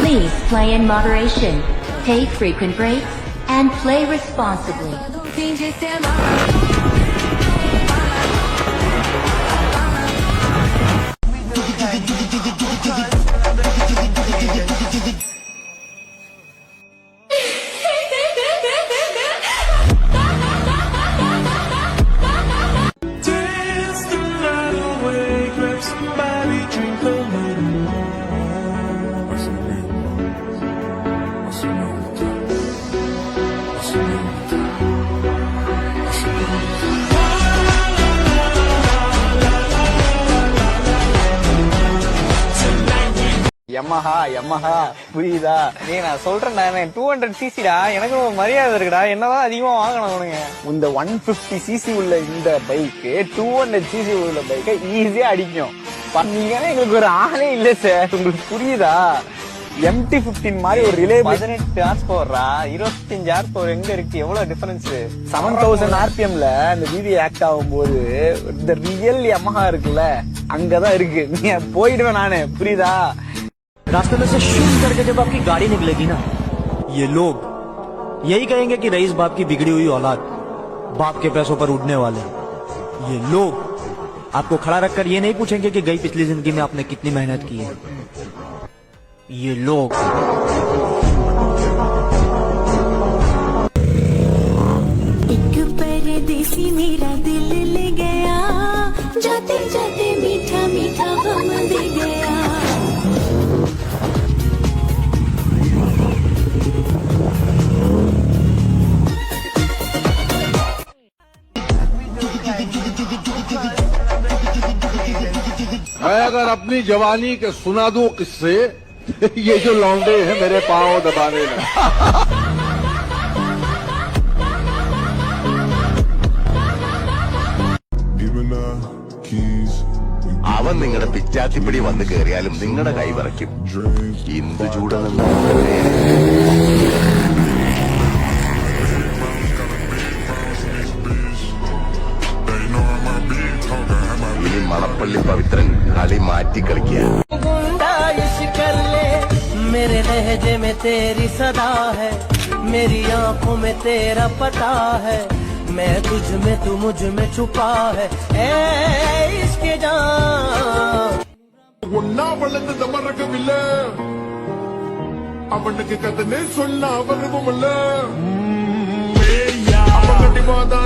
Please play in moderation, take frequent breaks, and play responsibly. Yamaha புரியுதா? நீ நான் சொல்றேன் 200cc டா, எனக்கு மரியாதை இருக்குடா, என்னதான் அதிகமா வாங்கணும் உனக்கு. இந்த 150cc உள்ள இந்த பைக்கு 200cc உள்ள பைக்கை ஈஸியா அடிக்கும். நீங்க எங்களுக்கு ஒரு ஆளே இல்ல சார், உங்களுக்கு புரியுதா? MT-15 மாதிரி ஒரு ரிலே 18 ஹார்ஸ்-பவர்ரா, 25 ஹார்ஸ்-பவர் எங்க இருக்கு? எவ்வளவு டிஃபரன்ஸ்? 7000 RPMல அந்த வீடியோ ஆக்ட் ஆகும்போது இந்த ரியல் யமஹா இருக்குல்ல, அங்கதான் இருக்கு. நீ போயிடுவேன் நானு, புரியுதா? रास्ते में से शूट करके जब आपकी गाड़ी निकलेगी ना, ये लोग यही कहेंगे कि रईस बाप की बिगड़ी हुई औलाद, बाप के पैसों पर उड़ने वाले। ये लोग आपको खड़ा रखकर ये नहीं पूछेंगे कि गई पिछली जिंदगी में आपने कितनी मेहनत की है। ये लोग एक परदेसी मेरा दिल ले गया, जाते जाते मीठा मीठा गम दे गया। मैं अगर अपनी जवानी के सुना दूं किससे, ये जो लौंडे हैं मेरे पांव दबाने लगे। അവൻ നിങ്ങളുടെ പിച്ചാത്തിപ്പിടി വന്ന് കയറിയാലും നിങ്ങളുടെ കൈ വിറയ്ക്കും. എന്ത് ചൂടെന്ന് ഇനി മണപ്പള്ളി പവിത്രൻ കളി മാറ്റി കളിക്കുക. मेरे लहजे में तेरी सदा है, मेरी आंखों में तेरा पता है, मैं तुझ में तू मुझ में छुपा है, ए इसके जान ஒன்னா வளர்ந்த மறக்கவில்ல, அவனுக்கு கதனை சொல்ல வருவமில்ல. அவன்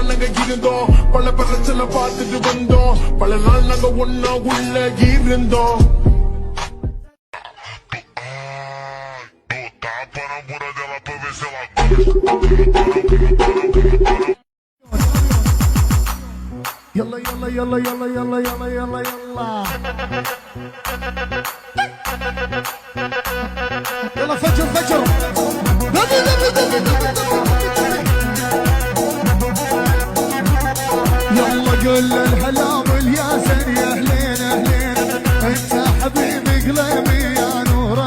நாங்க இருந்தோம், பல பிரச்சனை பார்த்துட்டு வந்தோம், பல நாள் நாங்க ஒன்னா உள்ள இருந்தோம். يلا يلا يلا يلا يلا يلا يلا يلا يلا فجر فجر يلا قول الهلا والياسر يا اهلين اهلين، انت حبيبي قلبي يا نور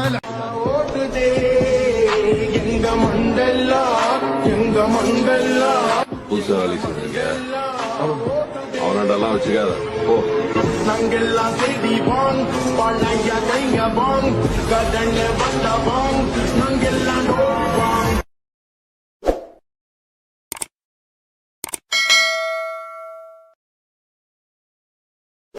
எங்க மண்டலா எங்க மண்டலா புசாலி சொல்லுங்க, அவனடெல்லாம் வச்சுக்காத போ. நாங்கெல்லாம் செய்திவோம், பழைய கைங்க போம், கடனை வந்தவோம், நாங்கெல்லாம்